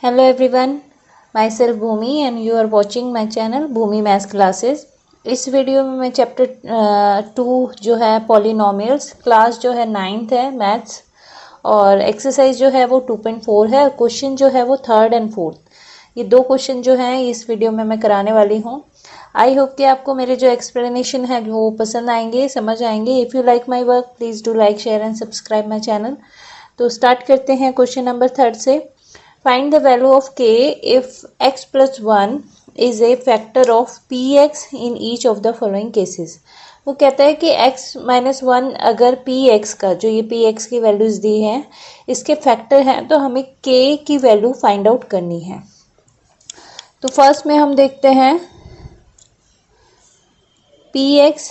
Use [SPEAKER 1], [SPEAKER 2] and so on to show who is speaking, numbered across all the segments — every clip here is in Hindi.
[SPEAKER 1] Hello everyone, myself Bhumi and you are watching my channel Bhumi Maths Classes। इस वीडियो में मैं चैप्टर 2 जो है पॉलिनोमियल्स, क्लास जो है 9th है मैथ्स, और एक्सरसाइज जो है वो 2.4 है और क्वेश्चन जो है वो 3rd and 4th। ये दो क्वेश्चन जो हैं इस वीडियो में मैं कराने वाली हूँ। आई होप कि आपको मेरे जो एक्सप्लेनेशन है वो पसंद आएंगे, समझ आएंगे। If you like my work please do like, share and subscribe my channel. तो स्टार्ट करते हैं क्वेश्चन नंबर 3rd से। Find the value of k if x plus 1 is a factor of px in each of the following cases। वो कहता है कि x माइनस 1 अगर px का, जो ये px की वैल्यूज़ दी हैं, इसके फैक्टर हैं, तो हमें k की वैल्यू फाइंड आउट करनी है। तो फर्स्ट में हम देखते हैं px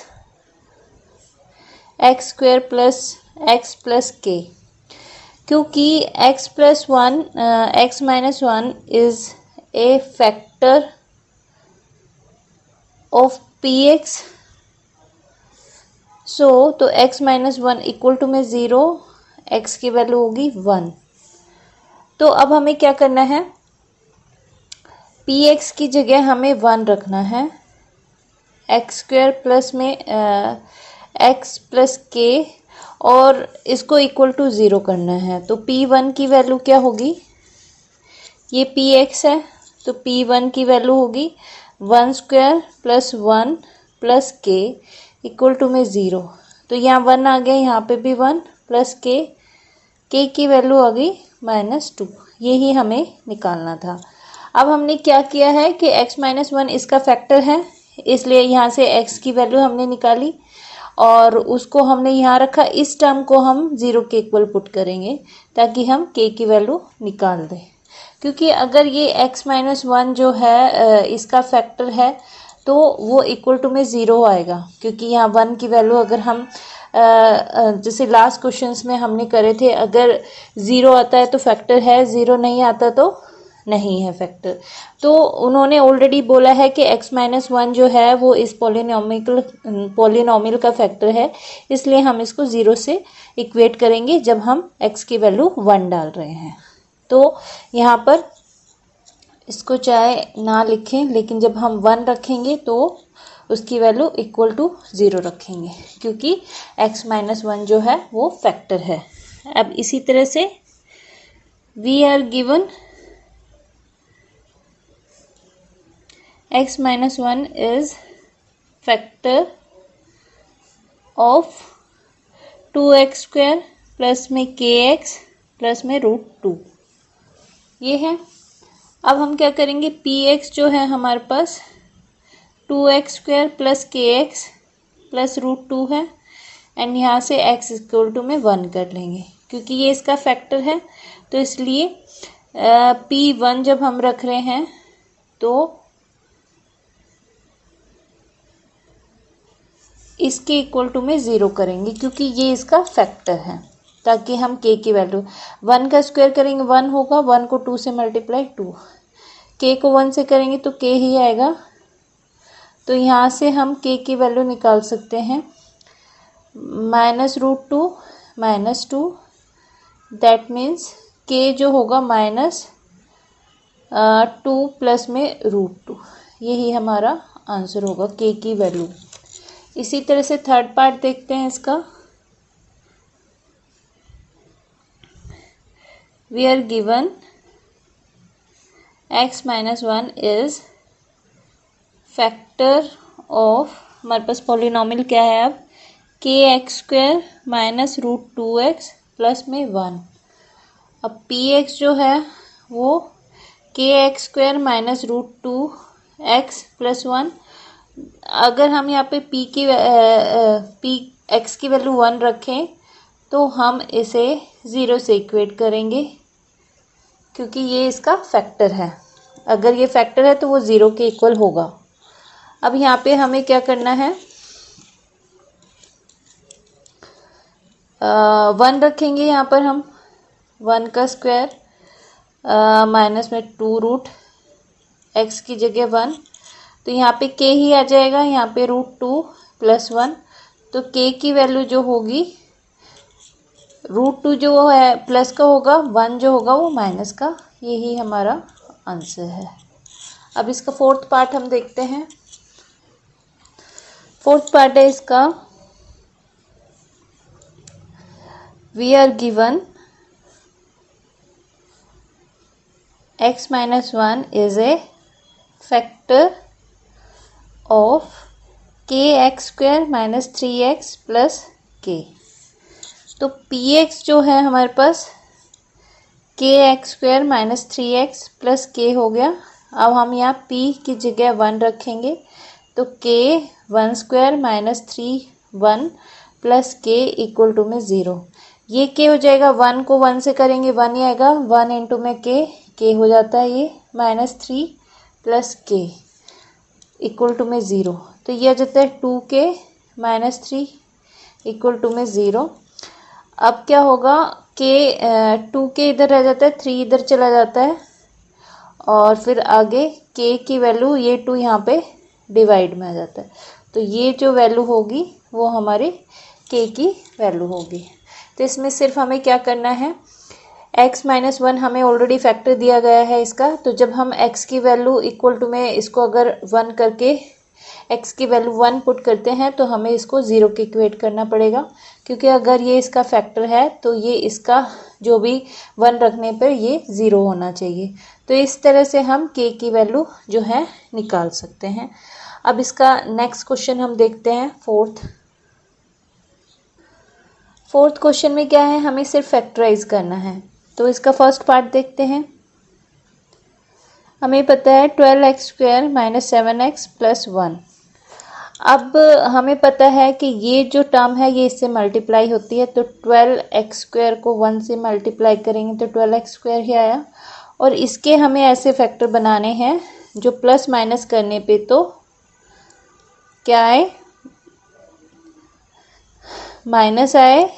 [SPEAKER 1] x square plus x plus k, क्योंकि x plus 1 x minus 1 is a factor of px। सो तो x माइनस 1 इक्वल टू में 0, x की वैल्यू होगी 1। तो अब हमें क्या करना है, px की जगह हमें 1 रखना है, x स्क्वायर प्लस में x प्लस k, और इसको इक्वल टू 0 करना है। तो p1 की वैल्यू क्या होगी, ये px है तो p1 की वैल्यू होगी 1 square plus 1 plus k equal to में 0। तो यहाँ 1 आ गया, यहाँ पे भी 1 प्लस k की वैल्यू आ गई -2। यही हमें निकालना था। अब हमने क्या किया है कि x माइनस 1 इसका फैक्टर है, इसलिए यहाँ से x की वैल्यू हमने निकाली और उसको हमने यहाँ रखा। इस टर्म को हम 0 के इक्वल पुट करेंगे ताकि हम k की वैल्यू निकाल दें, क्योंकि अगर ये x माइनस 1 जो है इसका फैक्टर है तो वो इक्वल टू में 0 आएगा, क्योंकि यहाँ 1 की वैल्यू अगर हम जैसे लास्ट क्वेश्चंस में हमने करे थे, अगर 0 आता है तो फैक्टर है, 0 नहीं आता तो नहीं है फैक्टर। तो उन्होंने ऑलरेडी बोला है कि x माइनस 1 जो है वो इस पॉलिनोमियल का फैक्टर है, इसलिए हम इसको 0 से इक्वेट करेंगे जब हम x की वैल्यू 1 डाल रहे हैं। तो यहाँ पर इसको चाहे ना लिखें, लेकिन जब हम 1 रखेंगे तो उसकी वैल्यू इक्वल टू 0 रखेंगे, क्योंकि x माइनस 1 जो है वो फैक्टर है। अब इसी तरह से we are given x minus 1 is factor of 2x square plus में kx प्लस में √2, ये है। अब हम क्या करेंगे, px जो है हमारे पास 2x square plus kx plus √2 है, एंड यहाँ से x इक्वल टू में 1 कर लेंगे, क्योंकि ये इसका फैक्टर है। तो इसलिए p1 जब हम रख रहे हैं तो इसके इक्वल टू में 0 करेंगे, क्योंकि ये इसका फैक्टर है, ताकि हम k की वैल्यू 1 का स्क्वायर करेंगे 1 होगा, 1 को 2 से मल्टीप्लाई 2, k को 1 से करेंगे तो k ही आएगा। तो यहाँ से हम k की वैल्यू निकाल सकते हैं -√2 -2, दैट मीन्स k जो होगा -2 प्लस में √2, यही हमारा आंसर होगा k की वैल्यू। इसी तरह से थर्ड पार्ट देखते हैं इसका। We are given x minus 1 is factor of, हमारे पास पॉलिनोमियल क्या है अब, kx square minus √2x plus में 1। अब px जो है वो kx square minus √2x plus 1। अगर हम यहाँ पे x की वैल्यू 1 रखें तो हम इसे 0 से इक्वेट करेंगे, क्योंकि ये इसका फैक्टर है। अगर ये फैक्टर है तो वो 0 के इक्वल होगा। अब यहाँ पे हमें क्या करना है, 1 रखेंगे यहाँ पर हम, 1 का स्क्वायर माइनस में 2 रूट x की जगह 1, तो यहाँ पे k ही आ जाएगा, यहाँ पे √2 प्लस 1। तो k की वैल्यू जो होगी, √2 जो है प्लस का होगा, 1 जो होगा वो माइनस का, यही हमारा आंसर है। अब इसका फोर्थ पार्ट हम देखते हैं। फोर्थ पार्ट है इसका, we are given x minus 1 is a factor of kx square minus 3x plus k। तो px जो है हमारे पास kx square minus 3x plus k हो गया। अब हम यहाँ p की जगह 1 रखेंगे तो k 1 square minus 3 1 plus k equal to में 0। ये k हो जाएगा, 1 को 1 से करेंगे 1 ही आएगा, 1 इंटू में k हो जाता है ये minus 3 plus k equal to में 0। तो ये आ जाता है 2k माइनस 3 इक्वल टू में 0। अब क्या होगा, k 2k इधर रह जाता है, 3 इधर चला जाता है और फिर आगे k की वैल्यू ये 2 यहाँ पे डिवाइड में आ जाता है। तो ये जो वैल्यू होगी वो हमारे k की वैल्यू होगी। तो इसमें सिर्फ हमें क्या करना है, x माइनस 1 हमें ऑलरेडी फैक्टर दिया गया है इसका। तो जब हम x की वैल्यू इक्वल टू में इसको अगर 1 करके x की वैल्यू 1 पुट करते हैं तो हमें इसको 0 के इक्वेट करना पड़ेगा, क्योंकि अगर ये इसका फैक्टर है तो ये इसका जो भी 1 रखने पर ये 0 होना चाहिए। तो इस तरह से हम k की वैल्यू जो है निकाल सकते हैं। अब इसका नेक्स्ट क्वेश्चन हम देखते हैं, फोर्थ क्वेश्चन में क्या है, हमें सिर्फ फैक्टराइज करना है। तो इसका फर्स्ट पार्ट देखते हैं। हमें पता है 12x square minus 7x plus 1। अब हमें पता है कि ये जो टर्म है ये इससे मल्टीप्लाई होती है, तो 12x स्क्वायर को 1 से मल्टीप्लाई करेंगे तो 12x स्क्वायर ही आया। और इसके हमें ऐसे फैक्टर बनाने हैं जो प्लस माइनस करने पे तो क्या आए, माइनस आए,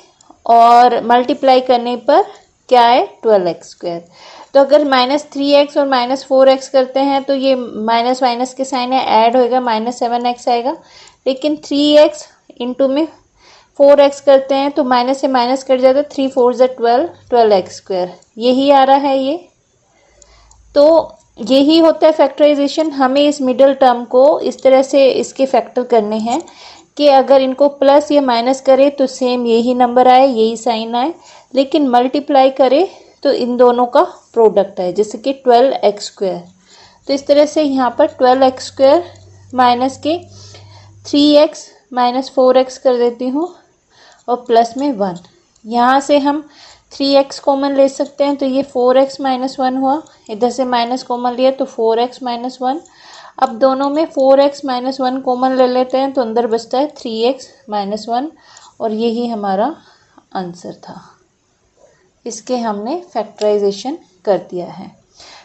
[SPEAKER 1] और मल्टीप्लाई करने पर क्या है 12x स्क्वायर। तो अगर माइनस 3x और माइनस 4x करते हैं तो ये माइनस माइनस के साइन है, ऐड होएगा, माइनस 7x आएगा। लेकिन 3x इंटू में 4x करते हैं तो माइनस से माइनस कट जाता है, 3 4 12, 12x स्क्वायर यही आ रहा है ये। तो यही होता है फैक्टराइजेशन। हमें इस मिडिल टर्म को इस तरह से इसके फैक्टर करने हैं कि अगर इनको प्लस या माइनस करे तो सेम यही नंबर आए, यही साइन आए, लेकिन मल्टीप्लाई करे तो इन दोनों का प्रोडक्ट है, जैसे कि 12x स्क्वायर। तो इस तरह से यहाँ पर 12x स्क्वायर माइनस के 3x माइनस 4x कर देती हूँ और प्लस में 1। यहाँ से हम 3x कॉमन ले सकते हैं तो ये 4x माइनस 1 हुआ, इधर से माइनस कॉमन लिया तो 4x माइनस 1। अब दोनों में 4x माइनस 1 कॉमन ले लेते हैं तो अंदर बचता है 3x माइनस 1 और यही हमारा आंसर था। इसके हमने फैक्टराइजेशन कर दिया है।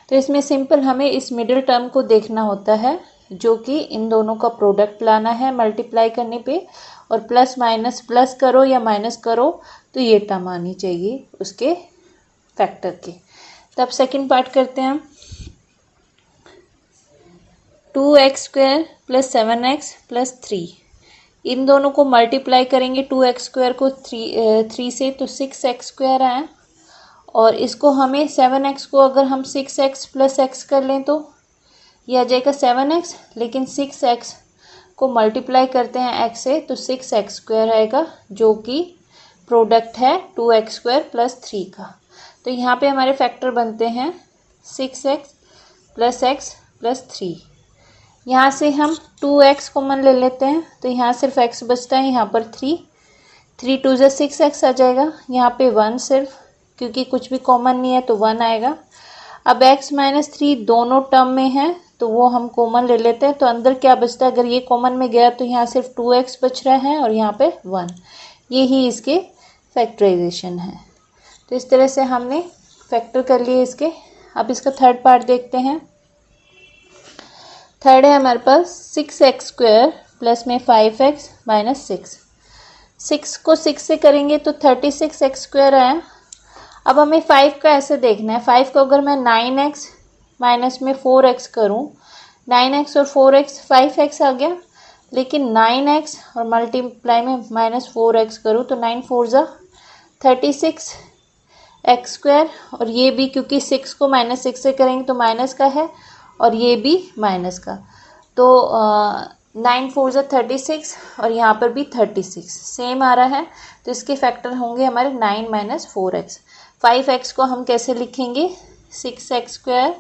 [SPEAKER 1] तो इसमें सिंपल हमें इस मिडिल टर्म को देखना होता है जो कि इन दोनों का प्रोडक्ट लाना है मल्टीप्लाई करने पे, और प्लस माइनस, प्लस करो या माइनस करो तो ये टर्म आनी चाहिए उसके फैक्टर के। तब सेकंड पार्ट करते हैं हम। 2x square plus 7x plus 3, इन दोनों को मल्टीप्लाई करेंगे 2x स्क्वायर को 3 से तो 6x स्क्वायर आया, और इसको हमें 7x को अगर हम 6x प्लस x कर लें तो यह आ जाएगा 7x, लेकिन 6x को मल्टीप्लाई करते हैं x से तो 6x स्क्वायर आएगा जो कि प्रोडक्ट है 2x स्क्वायर प्लस 3 का। तो यहाँ पे हमारे फैक्टर बनते हैं 6x प्लस x प्लस 3। यहाँ से हम 2x कॉमन ले लेते हैं तो यहाँ सिर्फ x बचता है, यहाँ पर 3 2 से 6x आ जाएगा, यहाँ पे 1 सिर्फ, क्योंकि कुछ भी कॉमन नहीं है तो 1 आएगा। अब x माइनस 3 दोनों टर्म में है तो वो हम कॉमन ले लेते हैं, तो अंदर क्या बचता है, अगर ये कॉमन में गया तो यहाँ सिर्फ 2x बच रहा है और यहाँ पे 1। यही इसके फैक्टराइजेशन है। तो इस तरह से हमने फैक्टर कर लिए इसके। अब इसका थर्ड पार्ट देखते हैं। थर्ड है हमारे पास 6x स्क्वायर प्लस में 5x माइनस 6 को 6 से करेंगे तो 36x स्क्वायर आया। अब हमें 5 का ऐसे देखना है, 5 को अगर मैं 9x माइनस में 4x करूं, 9x और 4x 5x आ गया, लेकिन 9x और मल्टीप्लाई में माइनस 4x करूं तो 9 4 जा 36, एक्स स्क्वायर, और ये भी क्योंकि 6 को -6 से करेंगे तो माइनस का है और ये भी माइनस का, तो 9 4 ज़ा 36 और यहाँ पर भी 36 सेम आ रहा है, तो इसके फैक्टर होंगे हमारे 9 - 4x। 5x को हम कैसे लिखेंगे, 6x स्क्वायर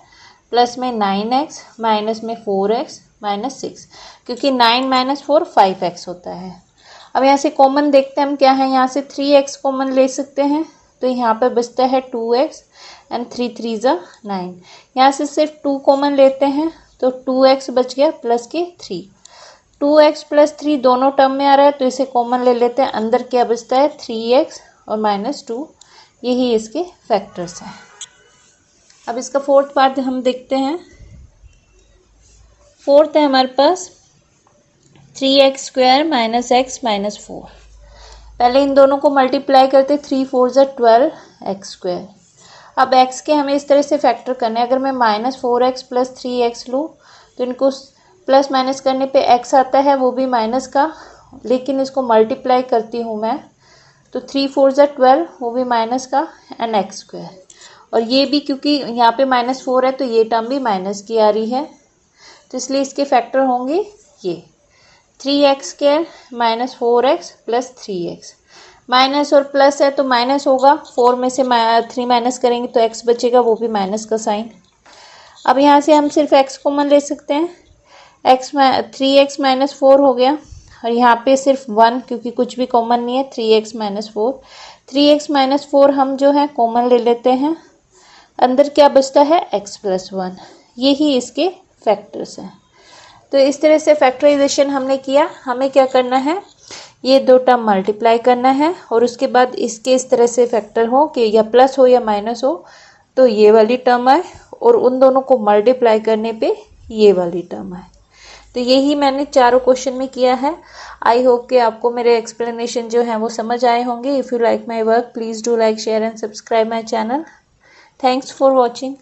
[SPEAKER 1] प्लस में 9x माइनस में 4x माइनस 6, क्योंकि 9 - 4 5x होता है। अब यहाँ से कॉमन देखते हैं हम क्या है, यहाँ से 3x कॉमन ले सकते हैं, तो यहाँ पर बचता है 2x एंड 3 3 ज़ा 9। यहाँ से सिर्फ 2 कॉमन लेते हैं तो 2x बच गया प्लस के 3। 2x प्लस 3 दोनों टर्म में आ रहा है तो इसे कॉमन ले लेते हैं, अंदर क्या बचता है 3x और -2, यही इसके फैक्टर्स हैं। अब इसका फोर्थ पार्ट हम देखते हैं। फोर्थ है हमारे पास 3x square minus x minus 4। पहले इन दोनों को मल्टीप्लाई करते, 3 4 ज़ा 12 x स्क्वायर। अब x के हमें इस तरह से फैक्टर करने हैं, अगर मैं -4x प्लस 3x लूँ तो इनको प्लस माइनस करने पे x आता है, वो भी माइनस का, लेकिन इसको मल्टीप्लाई करती हूँ मैं तो 3 4 ज़ा 12 वो भी माइनस का एंड x स्क्वायर, और ये भी क्योंकि यहाँ पे -4 है तो ये टर्म भी माइनस की आ रही है, तो इसलिए इसके फैक्टर होंगे ये 3x square minus 4x plus 3x। Minus और प्लस है तो माइनस होगा, 4 में से 3 माइनस करेंगे तो x बचेगा, वो भी माइनस का साइन। अब यहाँ से हम सिर्फ x कॉमन ले सकते हैं, 3x माइनस 4 हो गया, और यहाँ पे सिर्फ 1 क्योंकि कुछ भी कॉमन नहीं है, 3x माइनस 4। 3x माइनस 4 हम जो है कॉमन ले लेते हैं, अंदर क्या बचता है x प्लस 1, यही इसके फैक्टर्स हैं। तो इस तरह से फैक्टराइजेशन हमने किया। हमें क्या करना है, ये दो टर्म मल्टीप्लाई करना है और उसके बाद इसके इस तरह से फैक्टर हो कि या प्लस हो या माइनस हो तो ये वाली टर्म आए, और उन दोनों को मल्टीप्लाई करने पे ये वाली टर्म आए। तो यही मैंने चारों क्वेश्चन में किया है। आई होप कि आपको मेरे एक्सप्लेनेशन जो हैं वो समझ आए होंगे। If you like my work please do like share and subscribe my channel. Thanks for watching.